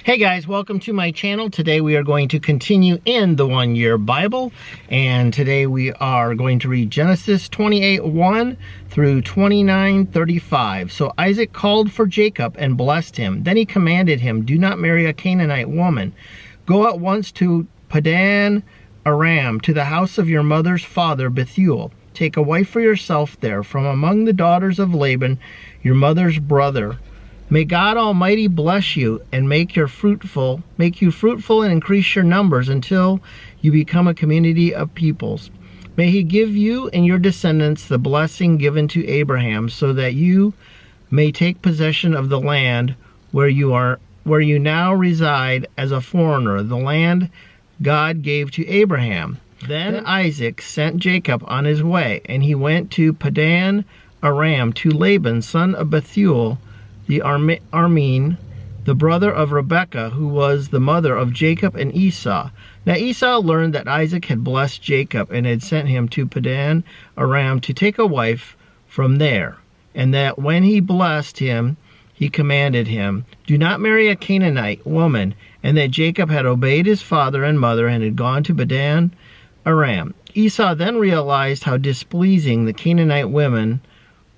Hey guys, welcome to my channel. Today we are going to continue in the 1 Year Bible, and today we are going to read Genesis 28:1 through 29:35. So Isaac called for Jacob and blessed him. Then he commanded him, "Do not marry a Canaanite woman. Go at once to Padan Aram, to the house of your mother's father Bethuel. Take a wife for yourself there from among the daughters of Laban, your mother's brother. May God Almighty bless you and make you fruitful and increase your numbers until you become a community of peoples. May he give you and your descendants the blessing given to Abraham, so that you may take possession of the land where you now reside as a foreigner, the land God gave to Abraham." Then Isaac sent Jacob on his way, and he went to Padan Aram to Laban, son of Bethuel, the Aramean, the brother of Rebekah, who was the mother of Jacob and Esau. Now Esau learned that Isaac had blessed Jacob and had sent him to Padan Aram to take a wife from there, and that when he blessed him, he commanded him, "Do not marry a Canaanite woman," and that Jacob had obeyed his father and mother and had gone to Padan Aram. Esau then realized how displeasing the Canaanite women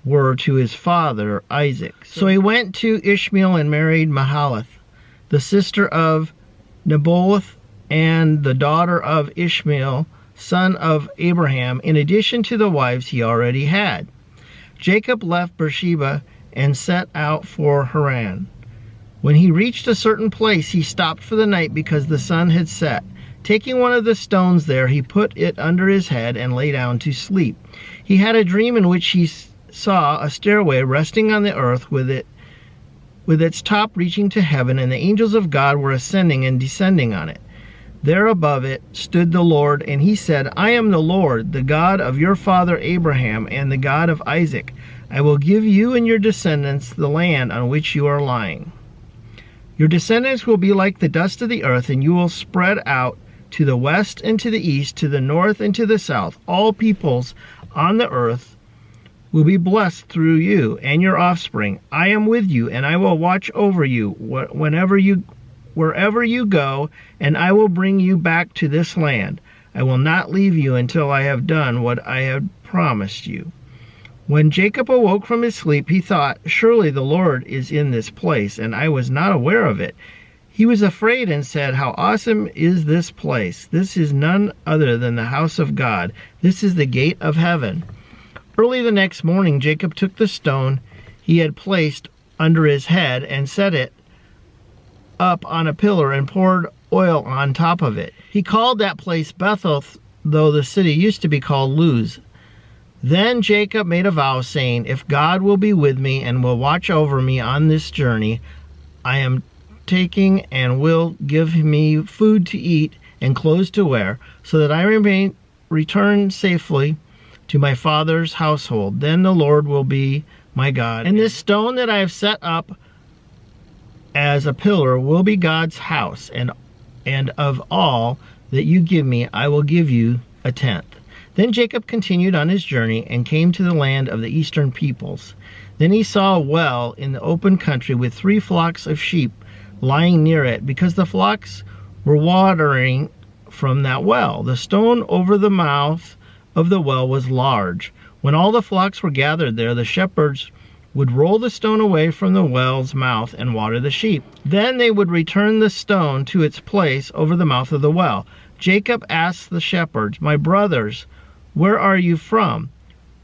were to his father Isaac. So he went to Ishmael and married Mahalath, the sister of Nebaioth and the daughter of Ishmael, son of Abraham, in addition to the wives he already had. Jacob left Beersheba and set out for Haran. When he reached a certain place, he stopped for the night because the sun had set. Taking one of the stones there, he put it under his head and lay down to sleep. He had a dream in which he saw a stairway resting on the earth with its top reaching to heaven, and the angels of God were ascending and descending on it. There above it stood the Lord, and he said, "I am the Lord, the God of your father Abraham and the God of Isaac. I will give you and your descendants the land on which you are lying. Your descendants will be like the dust of the earth, and you will spread out to the west and to the east, to the north and to the south. All peoples on the earth will be blessed through you and your offspring. I am with you, and I will watch over you wherever you go, and I will bring you back to this land. I will not leave you until I have done what I have promised you." When Jacob awoke from his sleep, he thought, "Surely the Lord is in this place, and I was not aware of it." He was afraid and said, "How awesome is this place! This is none other than the house of God. This is the gate of heaven." Early the next morning, Jacob took the stone he had placed under his head and set it up on a pillar and poured oil on top of it. He called that place Bethel, though the city used to be called Luz. Then Jacob made a vow, saying, "If God will be with me and will watch over me on this journey I am taking, and will give me food to eat and clothes to wear, so that I return safely to my father's household, then the Lord will be my God. And this stone that I have set up as a pillar will be God's house, and of all that you give me, I will give you a tenth." Then Jacob continued on his journey and came to the land of the eastern peoples. Then he saw a well in the open country with 3 flocks of sheep lying near it, because the flocks were watering from that well. The stone over the mouth of the well was large. When all the flocks were gathered there, the shepherds would roll the stone away from the well's mouth and water the sheep. Then they would return the stone to its place over the mouth of the well. Jacob asked the shepherds, "My brothers, where are you from?"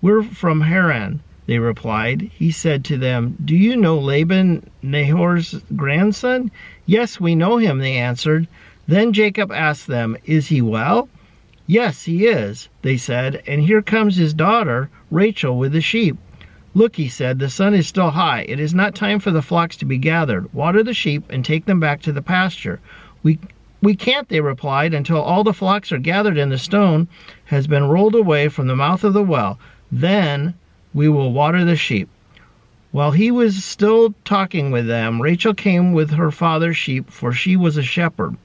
"We're from Haran," they replied. He said to them, "Do you know Laban, Nahor's grandson?" "Yes, we know him," they answered. Then Jacob asked them, "Is he well?" "Yes, he is," they said, "and here comes his daughter, Rachel, with the sheep." "Look," he said, "the sun is still high. It is not time for the flocks to be gathered. Water the sheep and take them back to the pasture." We can't," they replied, "until all the flocks are gathered and the stone has been rolled away from the mouth of the well. Then we will water the sheep." While he was still talking with them, Rachel came with her father's sheep, for she was a shepherd.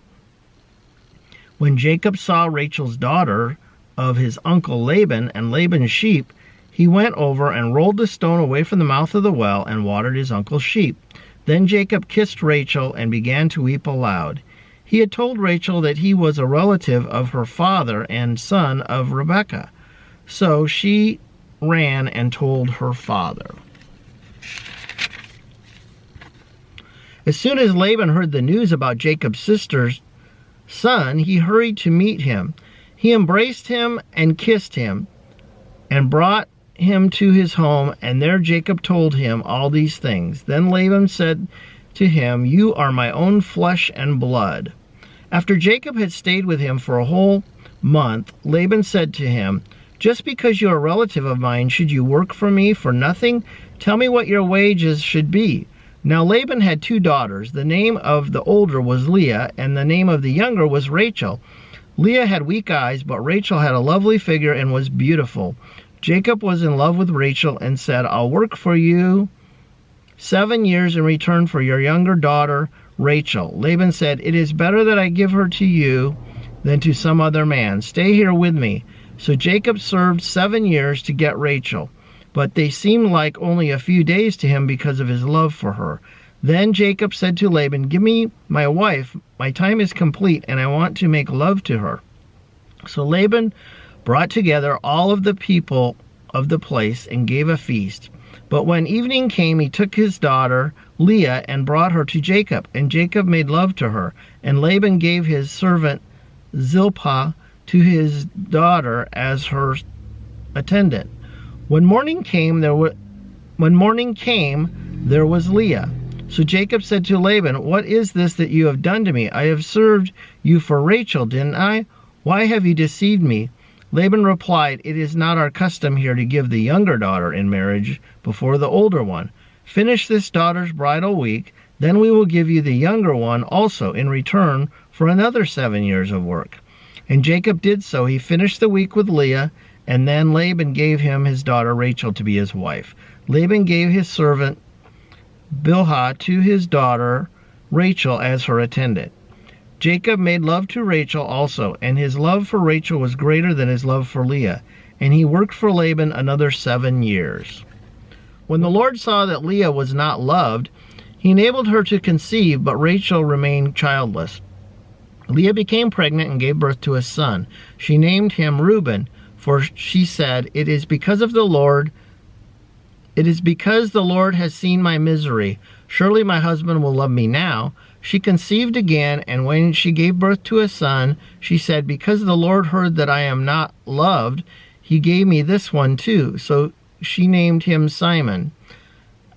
When Jacob saw Rachel's daughter of his uncle Laban and Laban's sheep, he went over and rolled the stone away from the mouth of the well and watered his uncle's sheep. Then Jacob kissed Rachel and began to weep aloud. He had told Rachel that he was a relative of her father and son of Rebekah. So she ran and told her father. As soon as Laban heard the news about Jacob's sister's son, he hurried to meet him. He embraced him and kissed him and brought him to his home, and there Jacob told him all these things. Then Laban said to him, "You are my own flesh and blood." After Jacob had stayed with him for a whole month, Laban said to him, "Just because you are a relative of mine, should you work for me for nothing? Tell me what your wages should be." Now Laban had 2 daughters. The name of the older was Leah, and the name of the younger was Rachel. Leah had weak eyes, but Rachel had a lovely figure and was beautiful. Jacob was in love with Rachel and said, "I'll work for you 7 years in return for your younger daughter, Rachel." Laban said, "It is better that I give her to you than to some other man. Stay here with me." So Jacob served 7 years to get Rachel, but they seemed like only a few days to him because of his love for her. Then Jacob said to Laban, "Give me my wife. My time is complete, and I want to make love to her." So Laban brought together all of the people of the place and gave a feast. But when evening came, he took his daughter Leah and brought her to Jacob, and Jacob made love to her. And Laban gave his servant Zilpah to his daughter as her attendant. When morning came, there was Leah. So Jacob said to Laban, "What is this that you have done to me? I have served you for Rachel, didn't I? Why have you deceived me?" Laban replied, "It is not our custom here to give the younger daughter in marriage before the older one. Finish this daughter's bridal week, then we will give you the younger one also in return for another 7 years of work." And Jacob did so. He finished the week with Leah, and then Laban gave him his daughter Rachel to be his wife. Laban gave his servant Bilhah to his daughter Rachel as her attendant. Jacob made love to Rachel also, and his love for Rachel was greater than his love for Leah, and he worked for Laban another 7 years. When the Lord saw that Leah was not loved, he enabled her to conceive, but Rachel remained childless. Leah became pregnant and gave birth to a son. She named him Reuben, for she said, "It is because the Lord has seen my misery. Surely my husband will love me now." She conceived again, and when she gave birth to a son, she said, "Because the Lord heard that I am not loved, he gave me this one too." So she named him Simon.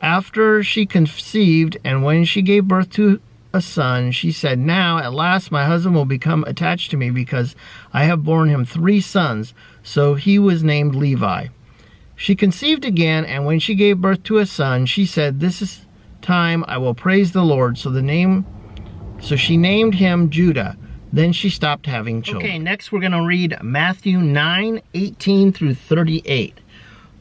After she conceived, and when she gave birth to a son, she said, "Now at last my husband will become attached to me, because I have borne him 3 sons." So he was named Levi. She conceived again, and when she gave birth to a son, she said, "This time I will praise the Lord." So she named him Judah. Then she stopped having children. Okay, next we're going to read Matthew 9:18 through 38.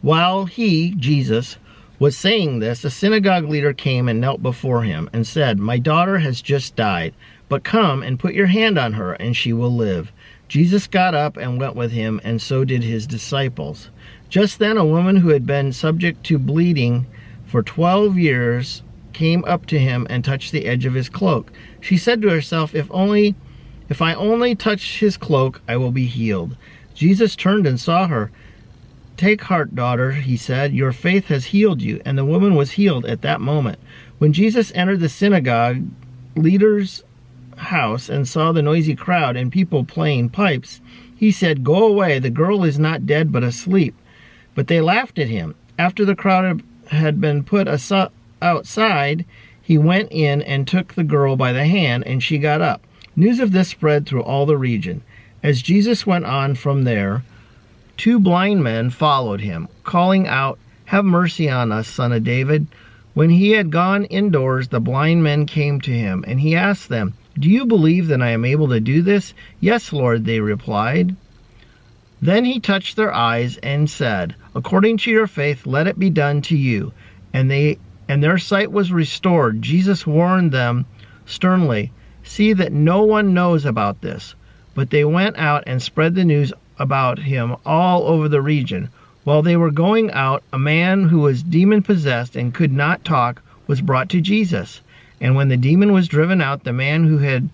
While he, Jesus, was saying this, a synagogue leader came and knelt before him and said, "My daughter has just died, but come and put your hand on her, and she will live." Jesus got up and went with him, and so did his disciples. Just then a woman who had been subject to bleeding for 12 years came up to him and touched the edge of his cloak. She said to herself, If I only touch his cloak, I will be healed." Jesus turned and saw her. "Take heart, daughter," he said. "Your faith has healed you." And the woman was healed at that moment. When Jesus entered the synagogue leader's house and saw the noisy crowd and people playing pipes, he said, "Go away, the girl is not dead but asleep." But they laughed at him. After the crowd had been put outside, he went in and took the girl by the hand, and she got up. News of this spread through all the region. As Jesus went on from there, 2 blind men followed him, calling out, "Have mercy on us, Son of David." When he had gone indoors, the blind men came to him, and he asked them, "Do you believe that I am able to do this?" "Yes, Lord," they replied. Then he touched their eyes and said, "According to your faith, let it be done to you." And their sight was restored. Jesus warned them sternly, "See that no one knows about this." But they went out and spread the news about him all over the region. While they were going out, a man who was demon-possessed and could not talk was brought to Jesus. And when the demon was driven out, the man who had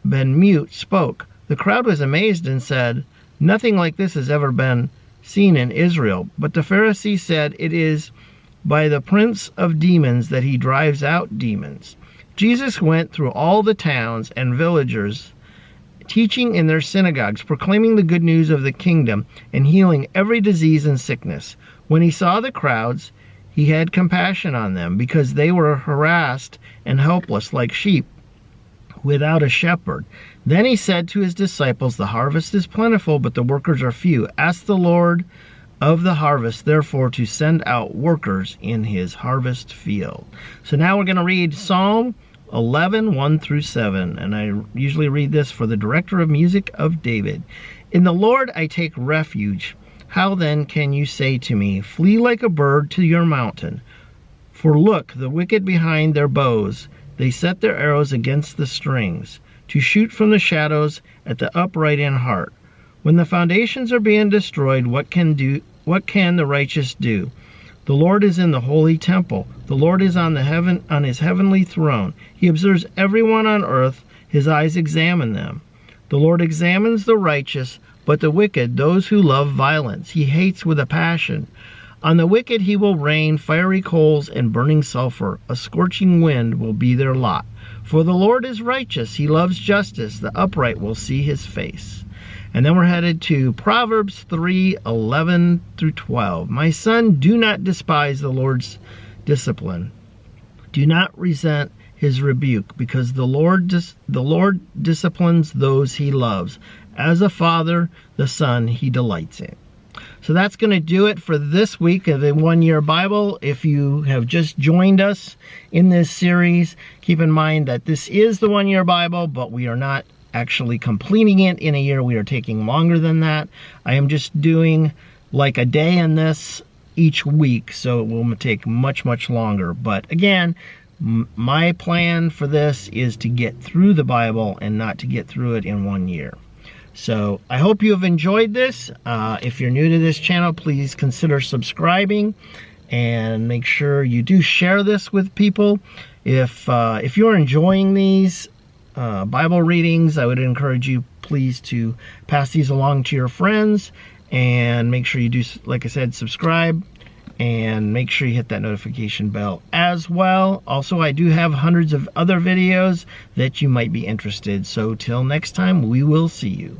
been mute spoke. The crowd was amazed and said, "Nothing like this has ever been seen in Israel." But the Pharisees said, "It is by the prince of demons that he drives out demons." Jesus went through all the towns and villages, teaching in their synagogues, proclaiming the good news of the kingdom, and healing every disease and sickness. When he saw the crowds, he had compassion on them, because they were harassed and helpless like sheep without a shepherd. Then he said to his disciples, "The harvest is plentiful, but the workers are few. Ask the Lord of the harvest, therefore, to send out workers in his harvest field." So now we're going to read Psalm 11, 1 through 7. And I usually read this for the director of music of David. "In the Lord I take refuge. How then can you say to me, 'Flee like a bird to your mountain'? For look, the wicked behind their bows, they set their arrows against the strings, to shoot from the shadows at the upright in heart. When the foundations are being destroyed, what can the righteous do? The Lord is in the holy temple. The Lord is on his heavenly throne. He observes everyone on earth. His eyes examine them. The Lord examines the righteous, but the wicked, those who love violence, he hates with a passion. On the wicked he will rain fiery coals and burning sulfur. A scorching wind will be their lot. For the Lord is righteous. He loves justice. The upright will see his face." And then we're headed to Proverbs 3, 11 through 12. "My son, do not despise the Lord's discipline. Do not resent his rebuke, because the Lord disciplines those he loves. As a father, the son he delights in." So that's going to do it for this week of the One Year Bible. If you have just joined us in this series, keep in mind that this is the One Year Bible, but we are not actually completing it in a year. We are taking longer than that. I am just doing like a day in this each week, so it will take much, much longer. But again, my plan for this is to get through the Bible and not to get through it in 1 year. So I hope you have enjoyed this. If you're new to this channel, please consider subscribing and make sure you do share this with people. If you're enjoying these Bible readings, I would encourage you please to pass these along to your friends, and make sure you do, like I said, subscribe, and make sure you hit that notification bell as well. Also, I do have hundreds of other videos that you might be interested. So till next time, we will see you.